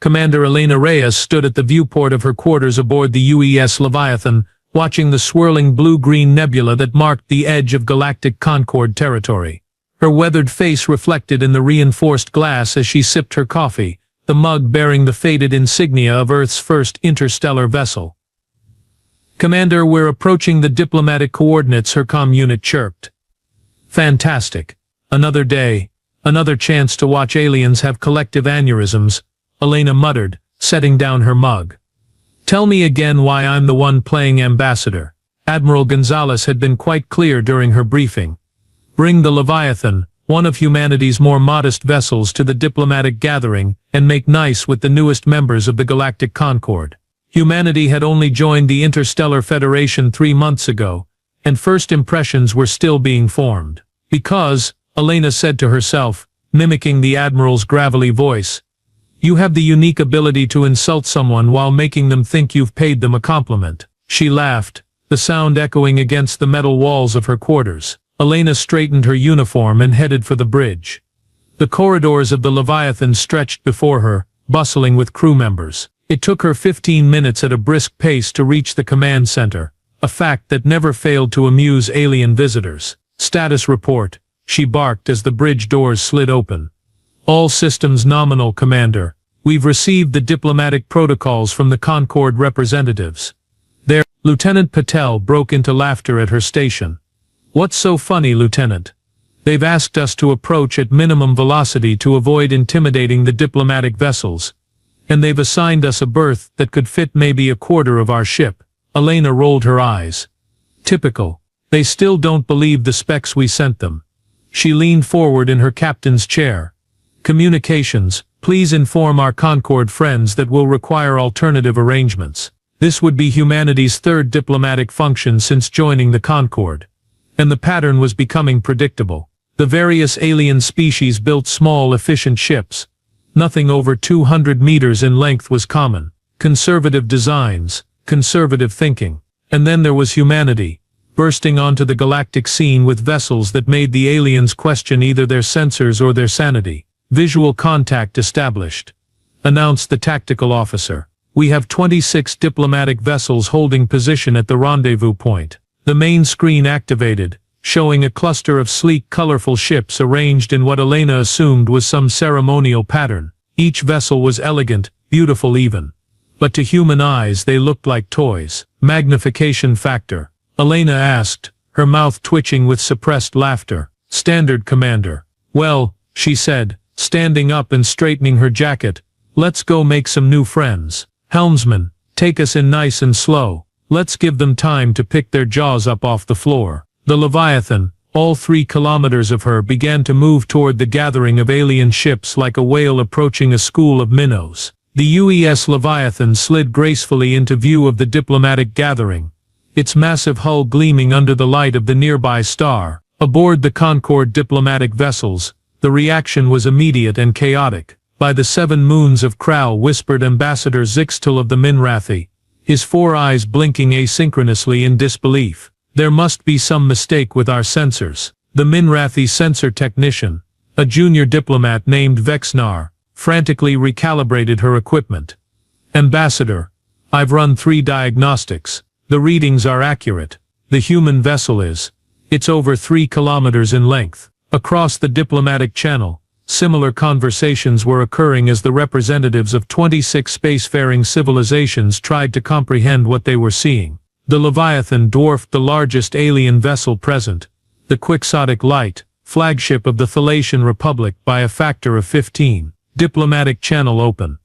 Commander Elena Reyes stood at the viewport of her quarters aboard the UES Leviathan, watching the swirling blue-green nebula that marked the edge of galactic Concord territory. Her weathered face reflected in the reinforced glass as she sipped her coffee, the mug bearing the faded insignia of Earth's first interstellar vessel. "Commander, we're approaching the diplomatic coordinates," her comm unit chirped. "Fantastic. Another day, another chance to watch aliens have collective aneurysms," Elena muttered, setting down her mug. "Tell me again why I'm the one playing ambassador." Admiral Gonzalez had been quite clear during her briefing. "Bring the Leviathan, one of humanity's more modest vessels, to the diplomatic gathering, and make nice with the newest members of the Galactic Concord." Humanity had only joined the Interstellar Federation 3 months ago, and first impressions were still being formed. "Because," Elena said to herself, mimicking the Admiral's gravelly voice, "you have the unique ability to insult someone while making them think you've paid them a compliment." She laughed, the sound echoing against the metal walls of her quarters. Elena straightened her uniform and headed for the bridge. The corridors of the Leviathan stretched before her, bustling with crew members. It took her 15 minutes at a brisk pace to reach the command center, a fact that never failed to amuse alien visitors. "Status report," she barked as the bridge doors slid open. "All systems nominal, Commander. We've received the diplomatic protocols from the Concord representatives." There, Lieutenant Patel broke into laughter at her station. "What's so funny, Lieutenant? They've asked us to approach at minimum velocity to avoid intimidating the diplomatic vessels. And they've assigned us a berth that could fit maybe a quarter of our ship." Elena rolled her eyes. "Typical. They still don't believe the specs we sent them." She leaned forward in her captain's chair. "Communications, please inform our Concord friends that we'll require alternative arrangements. This would be humanity's third diplomatic function since joining the Concord." And the pattern was becoming predictable. The various alien species built small, efficient ships. Nothing over 200 meters in length was common. Conservative designs, conservative thinking. And then there was humanity, bursting onto the galactic scene with vessels that made the aliens question either their sensors or their sanity. "Visual contact established," announced the tactical officer. "We have 26 diplomatic vessels holding position at the rendezvous point." The main screen activated, showing a cluster of sleek, colorful ships arranged in what Elena assumed was some ceremonial pattern. Each vessel was elegant, beautiful even. But to human eyes they looked like toys. "Magnification factor?" Elena asked, her mouth twitching with suppressed laughter. "Standard, Commander." "Well," she said, standing up and straightening her jacket, "let's go make some new friends. Helmsman, take us in nice and slow. Let's give them time to pick their jaws up off the floor." The Leviathan, all 3 kilometers of her, began to move toward the gathering of alien ships like a whale approaching a school of minnows. The UES Leviathan slid gracefully into view of the diplomatic gathering, its massive hull gleaming under the light of the nearby star. Aboard the Concord diplomatic vessels, the reaction was immediate and chaotic. "By the 7 moons of Kral," whispered Ambassador Zixtel of the Minrathi, his 4 eyes blinking asynchronously in disbelief. "There must be some mistake with our sensors." The Minrathi sensor technician, a junior diplomat named Vexnar, frantically recalibrated her equipment. "Ambassador, I've run 3 diagnostics. The readings are accurate. The human vessel is. It's over 3 kilometers in length." Across the diplomatic channel, similar conversations were occurring as the representatives of 26 spacefaring civilizations tried to comprehend what they were seeing. The Leviathan dwarfed the largest alien vessel present, the Quixotic Light, flagship of the Thalassian Republic, by a factor of 15. "Diplomatic channel open,"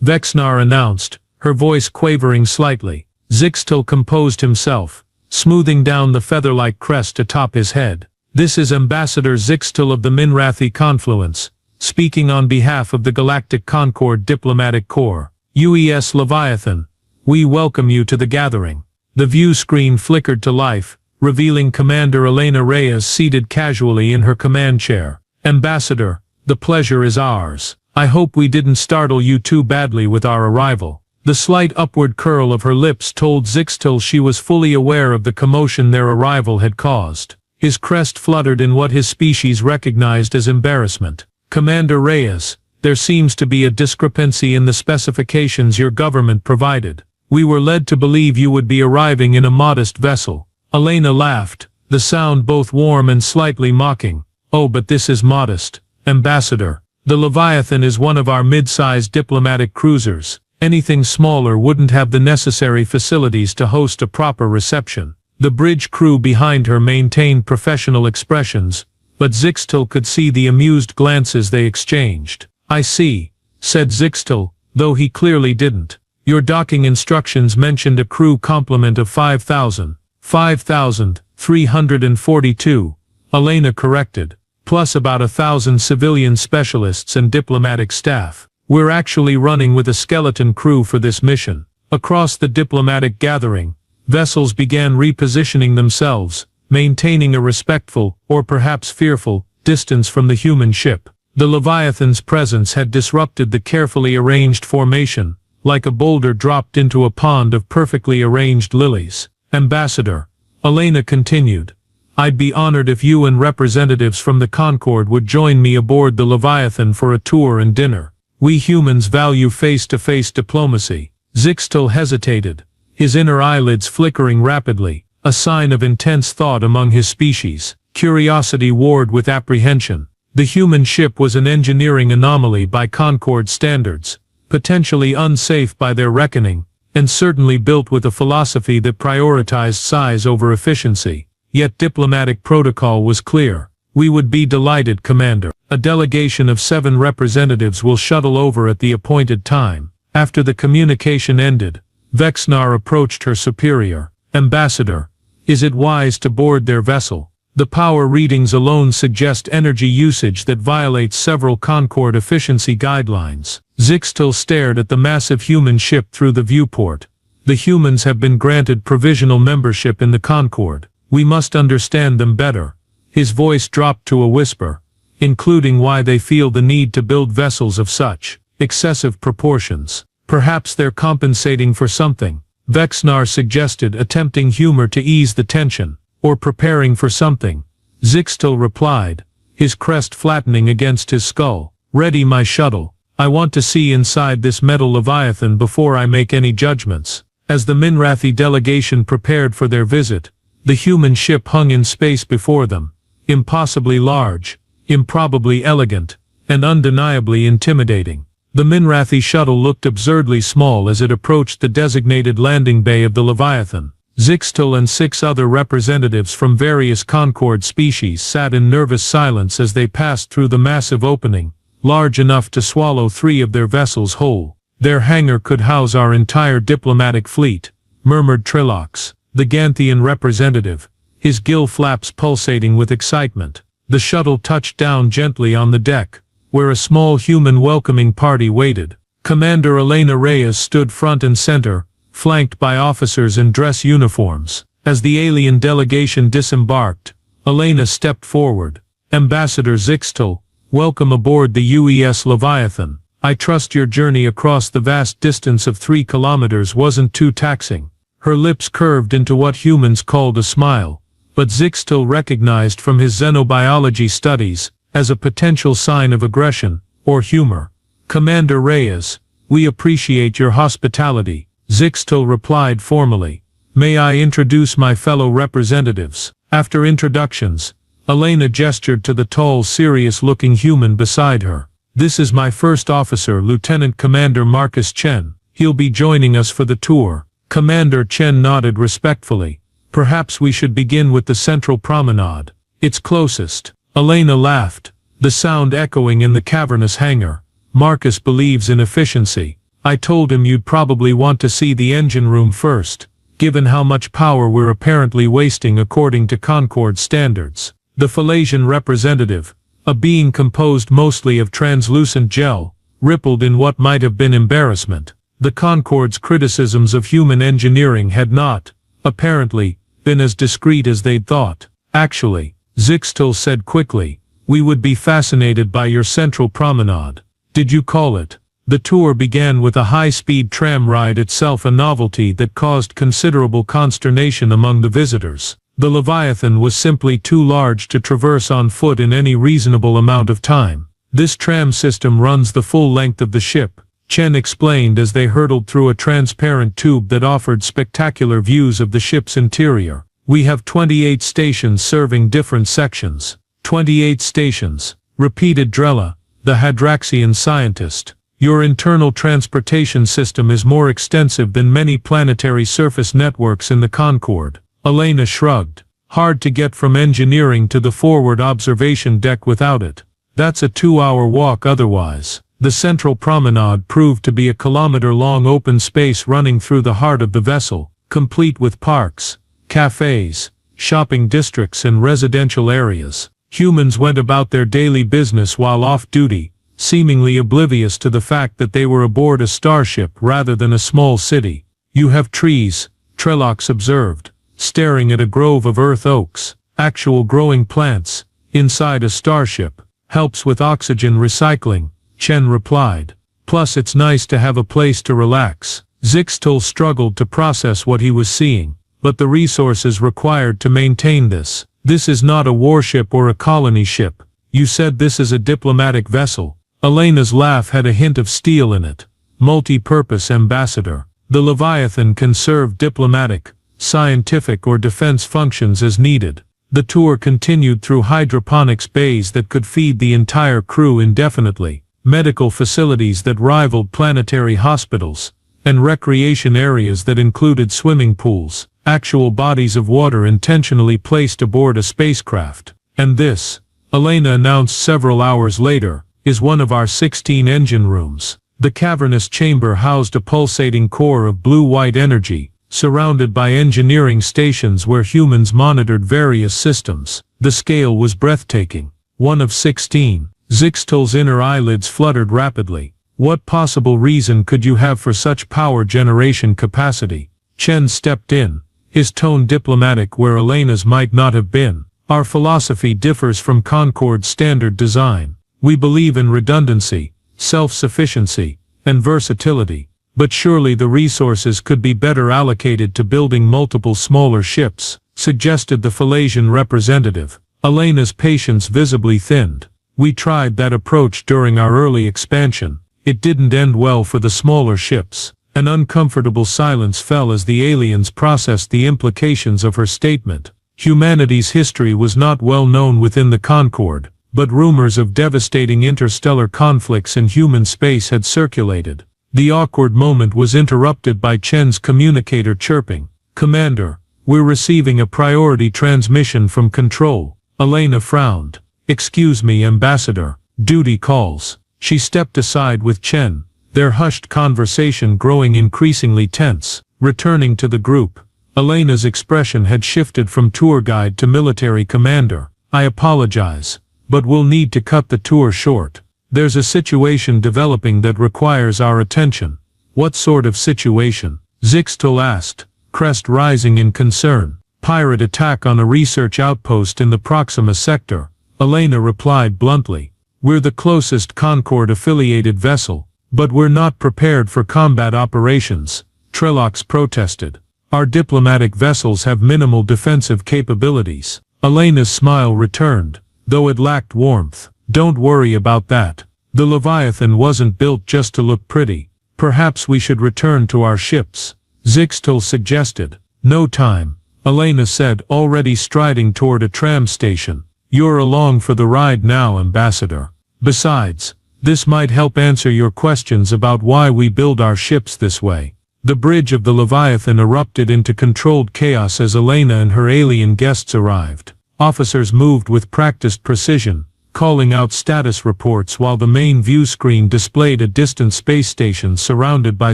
Vexnar announced, her voice quavering slightly. Zixtel composed himself, smoothing down the feather-like crest atop his head. "This is Ambassador Zixtel of the Minrathi Confluence, speaking on behalf of the Galactic Concord Diplomatic Corps. UES Leviathan, we welcome you to the gathering." The view screen flickered to life, revealing Commander Elena Reyes seated casually in her command chair. "Ambassador, the pleasure is ours. I hope we didn't startle you too badly with our arrival." The slight upward curl of her lips told Zixtel she was fully aware of the commotion their arrival had caused. His crest fluttered in what his species recognized as embarrassment. "Commander Reyes, There seems to be a discrepancy in the specifications your government provided. We were led to believe you would be arriving in a modest vessel." Elena laughed, the sound both warm and slightly mocking. "Oh, but this is modest, Ambassador. The Leviathan is one of our mid-sized diplomatic cruisers. Anything smaller wouldn't have the necessary facilities to host a proper reception." The bridge crew behind her maintained professional expressions, but Zixtel could see the amused glances they exchanged. "I see," said Zixtel, though he clearly didn't. "Your docking instructions mentioned a crew complement of 5,000. 5,342, Elena corrected, plus about 1,000 civilian specialists and diplomatic staff. We're actually running with a skeleton crew for this mission." Across the diplomatic gathering, vessels began repositioning themselves, maintaining a respectful, or perhaps fearful, distance from the human ship. The Leviathan's presence had disrupted the carefully arranged formation, like a boulder dropped into a pond of perfectly arranged lilies. "Ambassador," Elena continued, "I'd be honored if you and representatives from the Concord would join me aboard the Leviathan for a tour and dinner. We humans value face-to-face diplomacy." Zixtel hesitated, his inner eyelids flickering rapidly, a sign of intense thought among his species. Curiosity warred with apprehension. The human ship was an engineering anomaly by Concord standards, potentially unsafe by their reckoning, and certainly built with a philosophy that prioritized size over efficiency. Yet diplomatic protocol was clear. "We would be delighted, Commander. A delegation of 7 representatives will shuttle over at the appointed time." After the communication ended, Vexnar approached her superior. "Ambassador, is it wise to board their vessel? The power readings alone suggest energy usage that violates several Concord efficiency guidelines." Zixtel stared at the massive human ship through the viewport. "The humans have been granted provisional membership in the Concord. We must understand them better." His voice dropped to a whisper, "including why they feel the need to build vessels of such excessive proportions. Perhaps they're compensating for something," Vexnar suggested, attempting humor to ease the tension. "Or preparing for something," Zixtel replied, his crest flattening against his skull. "Ready my shuttle. I want to see inside this metal Leviathan before I make any judgments." As the Minrathi delegation prepared for their visit, the human ship hung in space before them, impossibly large, improbably elegant, and undeniably intimidating. The Minrathi shuttle looked absurdly small as it approached the designated landing bay of the Leviathan. Zixtel and 6 other representatives from various Concord species sat in nervous silence as they passed through the massive opening, large enough to swallow 3 of their vessels whole. "Their hangar could house our entire diplomatic fleet," murmured Trilox, the Ganthian representative, his gill flaps pulsating with excitement. The shuttle touched down gently on the deck, where a small human welcoming party waited. Commander Elena Reyes stood front and center, flanked by officers in dress uniforms. As the alien delegation disembarked, Elena stepped forward. "Ambassador Zixtel, welcome aboard the UES Leviathan. I trust your journey across the vast distance of 3 kilometers wasn't too taxing." Her lips curved into what humans called a smile, but Zixtel recognized from his xenobiology studies as a potential sign of aggression or humor. "Commander Reyes, we appreciate your hospitality," Zixtel replied formally. "May I introduce my fellow representatives?" After introductions, Elena gestured to the tall, serious-looking human beside her. "This is my first officer, Lieutenant Commander Marcus Chen. He'll be joining us for the tour." Commander Chen nodded respectfully. "Perhaps we should begin with the central promenade. It's closest." Elena laughed, the sound echoing in the cavernous hangar. "Marcus believes in efficiency. I told him you'd probably want to see the engine room first, given how much power we're apparently wasting according to Concord standards." The Phalasian representative, a being composed mostly of translucent gel, rippled in what might have been embarrassment. The Concord's criticisms of human engineering had not, apparently, been as discreet as they'd thought. "Actually," Zixtel said quickly, "we would be fascinated by your central promenade. Did you call it?" The tour began with a high-speed tram ride, itself a novelty that caused considerable consternation among the visitors. The Leviathan was simply too large to traverse on foot in any reasonable amount of time. This tram system runs the full length of the ship, Chen explained as they hurtled through a transparent tube that offered spectacular views of the ship's interior. We have 28 stations serving different sections. 28 stations, repeated Drella, the Hadraxian scientist. Your internal transportation system is more extensive than many planetary surface networks in the Concord. Elena shrugged. Hard to get from engineering to the forward observation deck without it. That's a 2-hour walk otherwise. The central promenade proved to be a kilometer-long open space running through the heart of the vessel, complete with parks, cafes, shopping districts and residential areas. Humans went about their daily business while off-duty, seemingly oblivious to the fact that they were aboard a starship rather than a small city. You have trees, Trelox observed, staring at a grove of earth oaks, actual growing plants, inside a starship. Helps with oxygen recycling, Chen replied. Plus it's nice to have a place to relax. Zixtel struggled to process what he was seeing, but the resources required to maintain this. This is not a warship or a colony ship. You said this is a diplomatic vessel. Elena's laugh had a hint of steel in it. Multi-purpose ambassador. The Leviathan can serve diplomatic, scientific or defense functions as needed. The tour continued through hydroponics bays that could feed the entire crew indefinitely, medical facilities that rivaled planetary hospitals, and recreation areas that included swimming pools, actual bodies of water intentionally placed aboard a spacecraft. And this, Elena announced several hours later, is one of our 16 engine rooms. The cavernous chamber housed a pulsating core of blue-white energy, surrounded by engineering stations where humans monitored various systems. The scale was breathtaking. 1 of 16. Zixtel's inner eyelids fluttered rapidly. What possible reason could you have for such power generation capacity? Chen stepped in, his tone diplomatic where Elena's might not have been. Our philosophy differs from Concord's standard design. We believe in redundancy, self-sufficiency, and versatility. But surely the resources could be better allocated to building multiple smaller ships, suggested the Philasian representative. Elena's patience visibly thinned. We tried that approach during our early expansion. It didn't end well for the smaller ships. An uncomfortable silence fell as the aliens processed the implications of her statement. Humanity's history was not well known within the Concord, but rumors of devastating interstellar conflicts in human space had circulated. The awkward moment was interrupted by Chen's communicator chirping. Commander, we're receiving a priority transmission from Control. Elena frowned. Excuse me, Ambassador. Duty calls. She stepped aside with Chen, their hushed conversation growing increasingly tense. Returning to the group, Elena's expression had shifted from tour guide to military commander. I apologize, but we'll need to cut the tour short. There's a situation developing that requires our attention. What sort of situation? Zixtel asked, crest rising in concern. Pirate attack on a research outpost in the Proxima sector. Elena replied bluntly. We're the closest Concord-affiliated vessel, but we're not prepared for combat operations, Trelox protested. Our diplomatic vessels have minimal defensive capabilities. Elena's smile returned, though it lacked warmth. Don't worry about that. The Leviathan wasn't built just to look pretty. Perhaps we should return to our ships, Zixtel suggested. No time, Elena said, already striding toward a tram station. You're along for the ride now, Ambassador. Besides, this might help answer your questions about why we build our ships this way. The bridge of the Leviathan erupted into controlled chaos as Elena and her alien guests arrived. Officers moved with practiced precision, calling out status reports while the main view screen displayed a distant space station surrounded by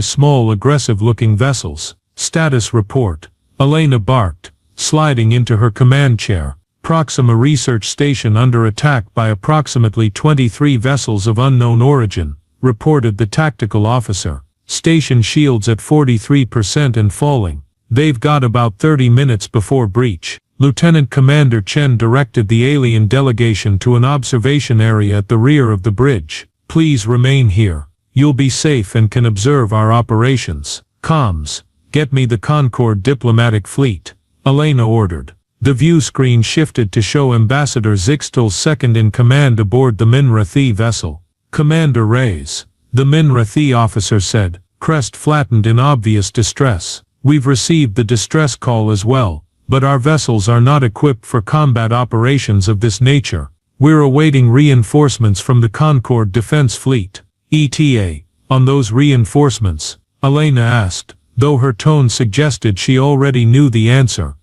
small aggressive-looking vessels. Status report, Elena barked, sliding into her command chair. Proxima Research Station under attack by approximately 23 vessels of unknown origin, reported the tactical officer. Station shields at 43% and falling. They've got about 30 minutes before breach. Lieutenant Commander Chen directed the alien delegation to an observation area at the rear of the bridge. Please remain here. You'll be safe and can observe our operations. Comms, get me the Concord diplomatic fleet, Elena ordered. The view screen shifted to show Ambassador Zixtal's second-in-command aboard the Minrathi vessel. "Commander Reyes," the Minrathi officer said, crest flattened in obvious distress. "We've received the distress call as well, but our vessels are not equipped for combat operations of this nature. We're awaiting reinforcements from the Concord Defense Fleet." "ETA, on those reinforcements?" Elena asked, though her tone suggested she already knew the answer.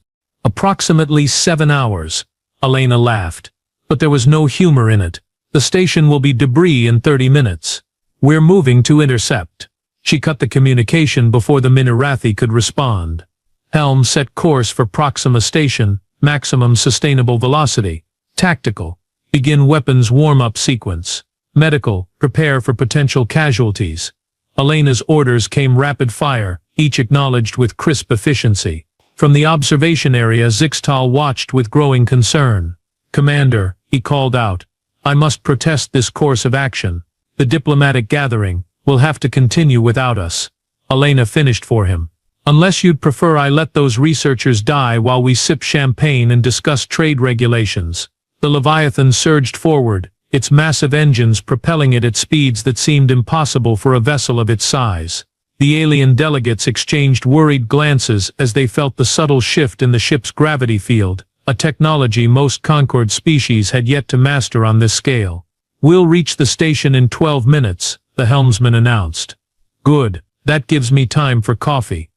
"Approximately 7 hours," Elena laughed. But there was no humor in it. "The station will be debris in 30 minutes. We're moving to intercept." She cut the communication before the Minrathi could respond. "Helm set course for Proxima Station, maximum sustainable velocity. Tactical, begin weapons warm-up sequence. Medical, prepare for potential casualties." Elena's orders came rapid fire, each acknowledged with crisp efficiency. From the observation area, Zixtal watched with growing concern. "Commander," he called out, "I must protest this course of action. The diplomatic gathering will have to continue without us." Elena finished for him. "Unless you'd prefer I let those researchers die while we sip champagne and discuss trade regulations." The Leviathan surged forward, its massive engines propelling it at speeds that seemed impossible for a vessel of its size. The alien delegates exchanged worried glances as they felt the subtle shift in the ship's gravity field, a technology most Concord species had yet to master on this scale. "We'll reach the station in 12 minutes, the helmsman announced. "Good, that gives me time for coffee."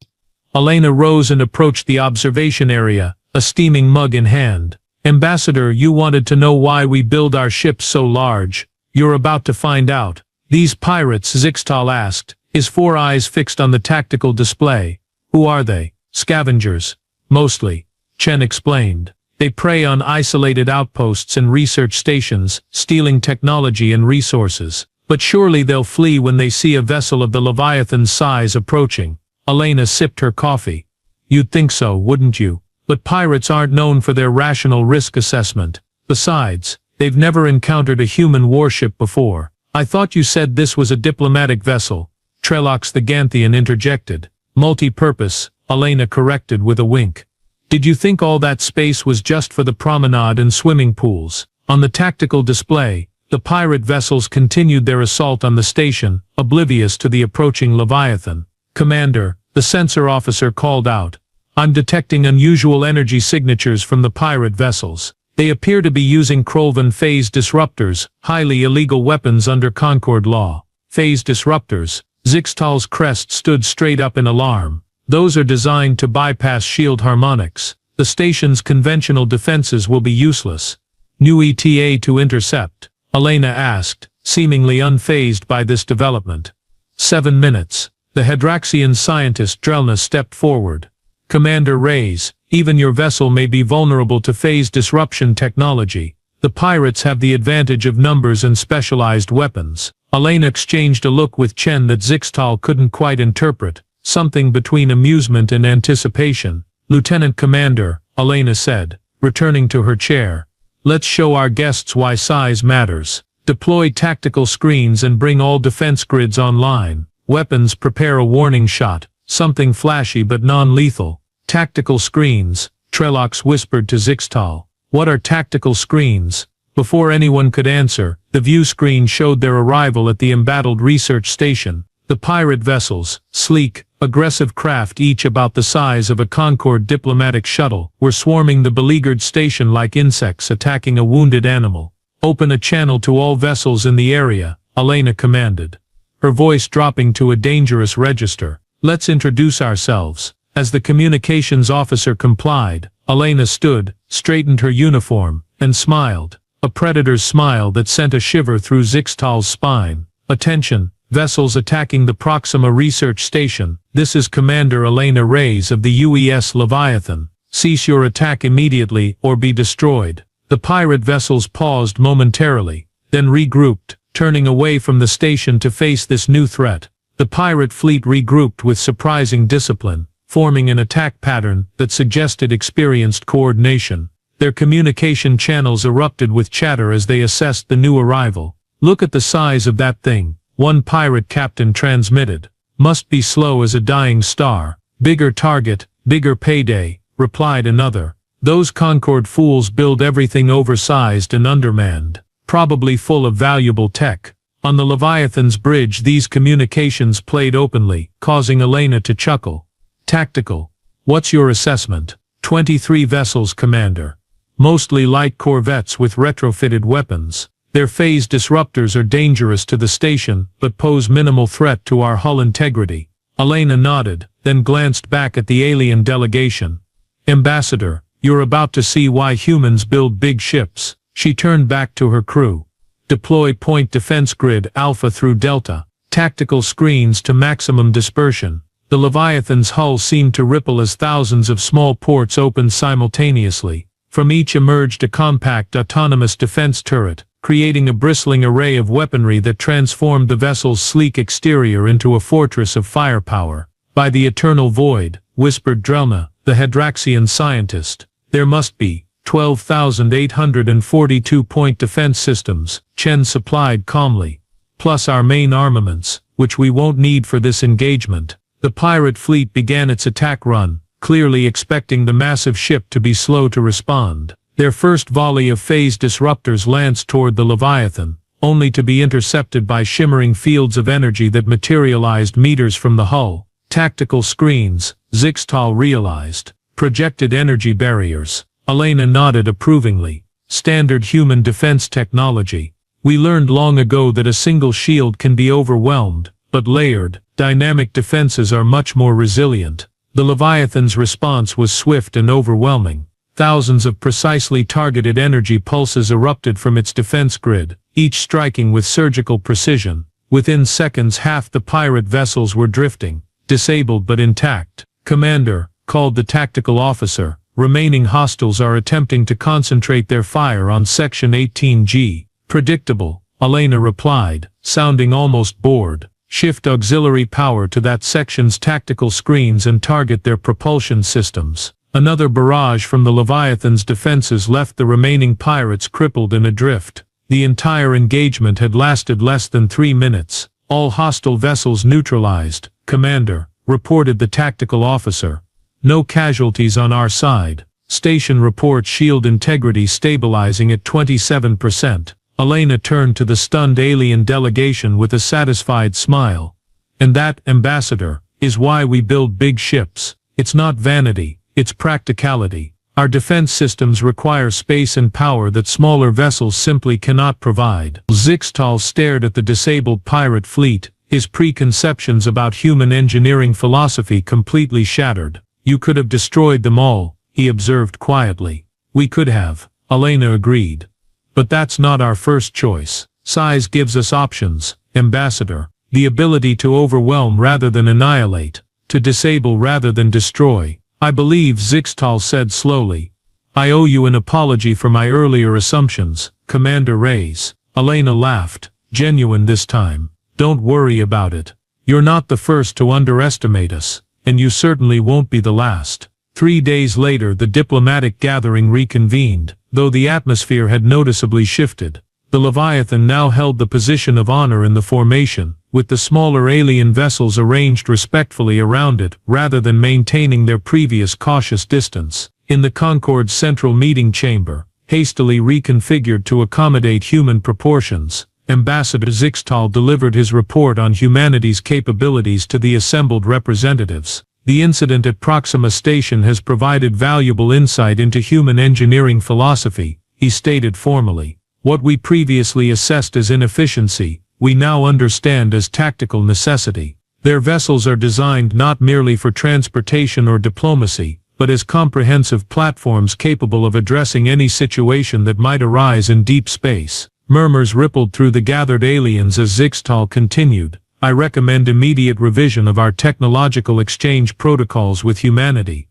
Elena rose and approached the observation area, a steaming mug in hand. "Ambassador, you wanted to know why we build our ships so large. You're about to find out." "These pirates?" Zixtal asked, his 4 eyes fixed on the tactical display. "Who are they?" "Scavengers. Mostly," Chen explained. "They prey on isolated outposts and research stations, stealing technology and resources. But surely they'll flee when they see a vessel of the Leviathan's size approaching." Elena sipped her coffee. "You'd think so, wouldn't you? But pirates aren't known for their rational risk assessment. Besides, they've never encountered a human warship before." "I thought you said this was a diplomatic vessel," Trelox the Ganthian interjected. "Multi-purpose," Elena corrected with a wink. "Did you think all that space was just for the promenade and swimming pools?" On the tactical display, the pirate vessels continued their assault on the station, oblivious to the approaching Leviathan. "Commander," the sensor officer called out, "I'm detecting unusual energy signatures from the pirate vessels. They appear to be using Krolvan phase disruptors, highly illegal weapons under Concord law." "Phase disruptors?" Zixtal's crest stood straight up in alarm. "Those are designed to bypass shield harmonics. The station's conventional defenses will be useless." "New ETA to intercept?" Elena asked, seemingly unfazed by this development. 7 minutes. The Hadraxian scientist Drelna stepped forward. "Commander Reyes, even your vessel may be vulnerable to phase disruption technology. The pirates have the advantage of numbers and specialized weapons." Elena exchanged a look with Chen that Zixtal couldn't quite interpret, something between amusement and anticipation. "Lieutenant Commander," Elena said, returning to her chair, "let's show our guests why size matters. Deploy tactical screens and bring all defense grids online. Weapons, prepare a warning shot, something flashy but non-lethal." "Tactical screens," Trelox whispered to Zixtal. "What are tactical screens?" Before anyone could answer, the view screen showed their arrival at the embattled research station. The pirate vessels, sleek, aggressive craft each about the size of a Concord diplomatic shuttle, were swarming the beleaguered station like insects attacking a wounded animal. "Open a channel to all vessels in the area," Elena commanded, her voice dropping to a dangerous register. "Let's introduce ourselves." As the communications officer complied, Elena stood, straightened her uniform, and smiled. A predator's smile that sent a shiver through Zixtal's spine. "Attention, vessels attacking the Proxima Research Station. This is Commander Elena Reyes of the UES Leviathan. Cease your attack immediately or be destroyed." The pirate vessels paused momentarily, then regrouped, turning away from the station to face this new threat. The pirate fleet regrouped with surprising discipline, forming an attack pattern that suggested experienced coordination. Their communication channels erupted with chatter as they assessed the new arrival. "Look at the size of that thing," one pirate captain transmitted. "Must be slow as a dying star." "Bigger target, bigger payday," replied another. Those Concord fools build everything oversized and undermanned, probably full of valuable tech. On the Leviathan's bridge these communications played openly, causing Elena to chuckle. Tactical. What's your assessment? 23 vessels, Commander. Mostly light corvettes with retrofitted weapons. Their phase disruptors are dangerous to the station, but pose minimal threat to our hull integrity. Elena nodded, then glanced back at the alien delegation. Ambassador, you're about to see why humans build big ships. She turned back to her crew. Deploy point defense grid Alpha through Delta. Tactical screens to maximum dispersion. The Leviathan's hull seemed to ripple as thousands of small ports opened simultaneously. From each emerged a compact autonomous defense turret, creating a bristling array of weaponry that transformed the vessel's sleek exterior into a fortress of firepower. By the eternal void, whispered Drelna, the Hadraxian scientist, there must be 12,842 point defense systems, Chen supplied calmly. Plus our main armaments, which we won't need for this engagement. The pirate fleet began its attack run, clearly expecting the massive ship to be slow to respond. Their first volley of phase disruptors lanced toward the Leviathan, only to be intercepted by shimmering fields of energy that materialized meters from the hull. Tactical screens, Zixtal realized. Projected energy barriers. Elena nodded approvingly. Standard human defense technology. We learned long ago that a single shield can be overwhelmed, but layered, dynamic defenses are much more resilient. The Leviathan's response was swift and overwhelming. Thousands of precisely targeted energy pulses erupted from its defense grid, each striking with surgical precision. Within seconds half the pirate vessels were drifting, disabled but intact. Commander, called the tactical officer, remaining hostiles are attempting to concentrate their fire on Section 18G. Predictable, Elena replied, sounding almost bored. Shift auxiliary power to that section's tactical screens and target their propulsion systems. Another barrage from the Leviathan's defenses left the remaining pirates crippled and adrift. The entire engagement had lasted less than 3 minutes. All hostile vessels neutralized, Commander, reported the tactical officer. No casualties on our side. Station reports shield integrity stabilizing at 27%. Elena turned to the stunned alien delegation with a satisfied smile. And that, Ambassador, is why we build big ships. It's not vanity, it's practicality. Our defense systems require space and power that smaller vessels simply cannot provide. Zixtal stared at the disabled pirate fleet, his preconceptions about human engineering philosophy completely shattered. You could have destroyed them all, he observed quietly. We could have, Elena agreed. But that's not our first choice. Size gives us options, Ambassador. The ability to overwhelm rather than annihilate, to disable rather than destroy. I believe, Zixtal said slowly. I owe you an apology for my earlier assumptions, Commander Reyes. Elena laughed, genuine this time. Don't worry about it. You're not the first to underestimate us. And you certainly won't be the last. 3 days later the diplomatic gathering reconvened, though the atmosphere had noticeably shifted. The Leviathan now held the position of honor in the formation, with the smaller alien vessels arranged respectfully around it rather than maintaining their previous cautious distance. In the Concord's central meeting chamber, hastily reconfigured to accommodate human proportions, Ambassador Zixtal delivered his report on humanity's capabilities to the assembled representatives. The incident at Proxima Station has provided valuable insight into human engineering philosophy, he stated formally. What we previously assessed as inefficiency, we now understand as tactical necessity. Their vessels are designed not merely for transportation or diplomacy, but as comprehensive platforms capable of addressing any situation that might arise in deep space. Murmurs rippled through the gathered aliens as Zixtal continued. I recommend immediate revision of our technological exchange protocols with humanity.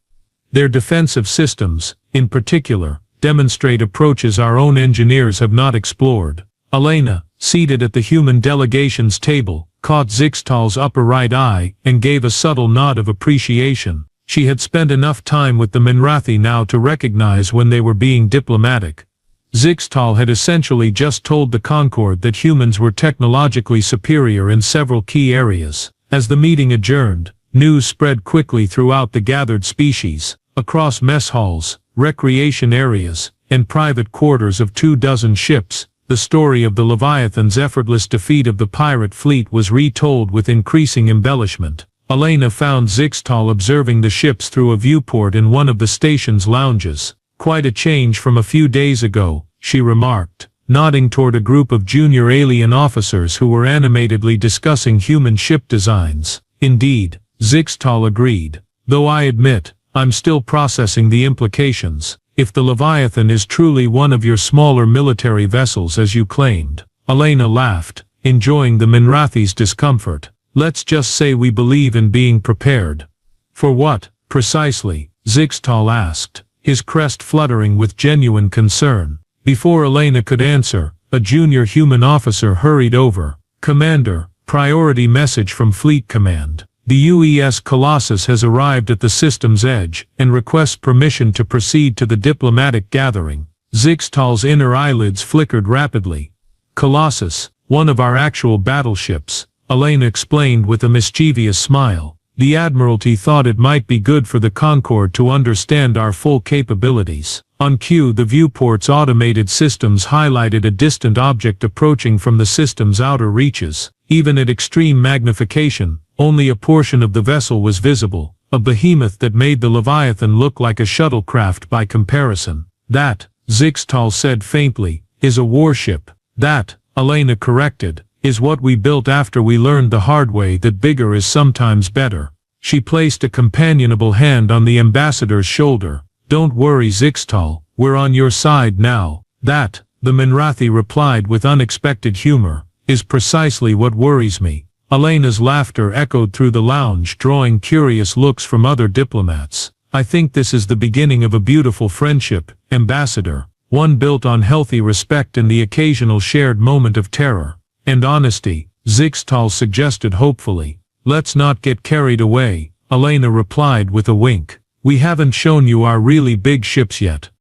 Their defensive systems, in particular, demonstrate approaches our own engineers have not explored. Elena, seated at the human delegation's table, caught Zixtal's upper right eye and gave a subtle nod of appreciation. She had spent enough time with the Minrathi now to recognize when they were being diplomatic. Zixtal had essentially just told the Concord that humans were technologically superior in several key areas. As the meeting adjourned, news spread quickly throughout the gathered species. Across mess halls, recreation areas, and private quarters of 24 ships. The story of the Leviathan's effortless defeat of the pirate fleet was retold with increasing embellishment. Elena found Zixtal observing the ships through a viewport in one of the station's lounges. "Quite a change from a few days ago," she remarked, nodding toward a group of junior alien officers who were animatedly discussing human ship designs. "Indeed," Zixtal agreed, "though I admit, I'm still processing the implications. If the Leviathan is truly one of your smaller military vessels as you claimed." Elena laughed, enjoying the Minrathi's discomfort. "Let's just say we believe in being prepared." "For what, precisely?" Zixtal asked, his crest fluttering with genuine concern. Before Elena could answer, a junior human officer hurried over. "Commander, priority message from Fleet Command. The UES Colossus has arrived at the system's edge and requests permission to proceed to the diplomatic gathering." Zixtal's inner eyelids flickered rapidly. "Colossus, one of our actual battleships," Elena explained with a mischievous smile. "The Admiralty thought it might be good for the Concord to understand our full capabilities." On cue, the viewport's automated systems highlighted a distant object approaching from the system's outer reaches. Even at extreme magnification, only a portion of the vessel was visible, a behemoth that made the Leviathan look like a shuttlecraft by comparison. "That," Zixtal said faintly, "is a warship." "That," Elena corrected, "is what we built after we learned the hard way that bigger is sometimes better." She placed a companionable hand on the ambassador's shoulder. "Don't worry, Zixtal, we're on your side now." "That," the Minrathi replied with unexpected humor, "is precisely what worries me." Elena's laughter echoed through the lounge, drawing curious looks from other diplomats. "I think this is the beginning of a beautiful friendship, Ambassador, one built on healthy respect and the occasional shared moment of terror." "And honesty," Zixtal suggested hopefully. "Let's not get carried away," Elena replied with a wink. "We haven't shown you our really big ships yet."